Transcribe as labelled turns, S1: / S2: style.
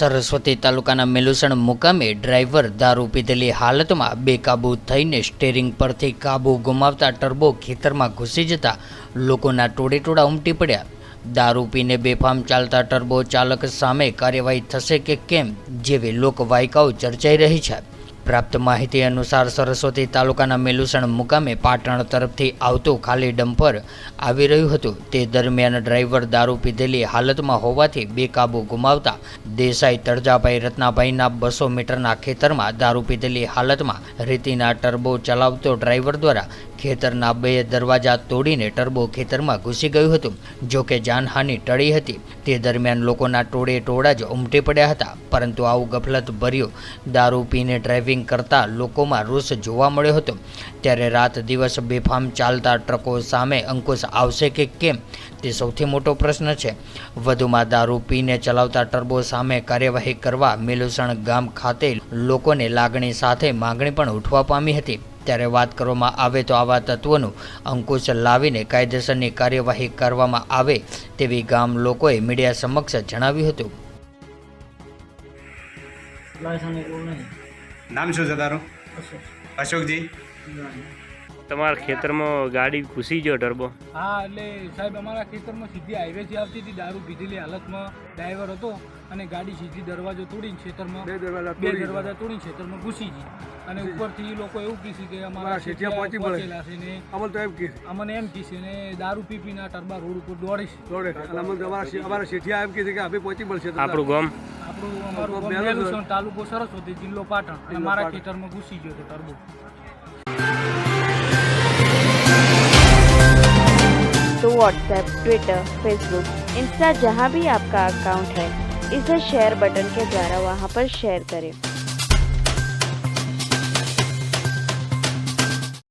S1: સરસ્વતી તાલુકાના મેલુસણ મુકામે ડ્રાઈવર દારૂ પીધેલી હાલતમાં બેકાબૂ થઈને સ્ટીયરિંગ પરથી કાબુ ગુમાવતા ટર્બો ખેતરમાં ઘૂસી જતા લોકોના ટોળેટોળા ઉમટી પડ્યા। દારૂ પીને બેફામ ચાલતા ટર્બો ચાલક સામે કાર્યવાહી થશે કે કેમ જેવી લોકવાયકાઓ ચર્ચાઈ રહી છે। પ્રાપ્ત માહિતી અનુસાર સરસ્વતી તાલુકાના મેલુસણ મુકામે પાટણ તરફથી આવતું ખાલી ડમ્પર આવી રહ્યું હતું। તે દરમિયાન ડ્રાઈવર દારૂ પીધેલી હાલતમાં હોવાથી બેકાબૂ ગુમાવતા દેસાઈ તળજાભાઈ રત્નાભાઈના 200 મીટરના ખેતરમાં દારૂ પીધેલી હાલતમાં રેતીના ટર્બો ચલાવતો ડ્રાઈવર દ્વારા ખેતરના 2 દરવાજા તોડીને ટર્બો ખેતરમાં ઘૂસી ગયું હતું। જોકે જાનહાનિ ટળી હતી। તે દરમિયાન લોકોના ટોળે ટોળા જ ઉમટી પડ્યા હતા, પરંતુ આવું ગફલત ભર્યું દારૂ પીને ડ્રાઇવિંગ કરતા લોકોમાં રોષ જોવા મળ્યો હતો। ત્યારે રાત દિવસ બેફામ ચાલતા ટ્રકો સામે અંકુશ આવશે કે કેમ તે સૌથી મોટો પ્રશ્ન છે। વધુમાં દારૂ પીને ચલાવતા ટર્બો સામે કાર્યવાહી કરવા મેલુસણ ગામ ખાતે લોકોને લાગણી સાથે માંગણી પણ ઉઠવા પામી હતી। ત્યારે વાત કરવામાં આવે તો આવા તત્વોનું અંકુશ લાવીને કાયદેસરની કાર્યવાહી કરવામાં આવે તેવી ગામ લોકોએ મીડિયા સમક્ષ જણાવ્યું હતું।
S2: નામ શું છે તારું? અશોકજી।
S3: તમારા ખેતરમાં ગાડી ઘૂસી ગયો ટર્બો?
S4: હા, એટલે સાહેબ અમારા ખેતરમાં સીધી હાઈવેથી આવતી હતી, દારૂ પીધેલી હાલતમાં ડ્રાઈવર હતો અને ગાડી સીધી દરવાજો તોડીને ખેતરમાં બે દરવાજા તોડીને ખેતરમાં ઘૂસી ગઈ અને ઉપરથી લોકો એવું કીધું કે અમારા શેઠિયા પહોંચેલા છે ને અમને એમ કીધું ને દારૂ પીને ટર્બા રોડ ઉપર દોડે અમારા શેઠિયા એમ કીધું કે આપણે પહોંચી મળશે।
S3: આપણું ગામ
S4: અમારું મેલુસણ તાલુકો સરસ્વતી જિલ્લો પાટણ અને મારા ખેતરમાં ઘૂસી ગયો હતો ટર્બો।
S5: तो व्हाट्सएप, ट्विटर, फेसबुक, इंस्टा जहाँ भी आपका अकाउंट है, इसे शेयर बटन के द्वारा वहाँ पर शेयर करें।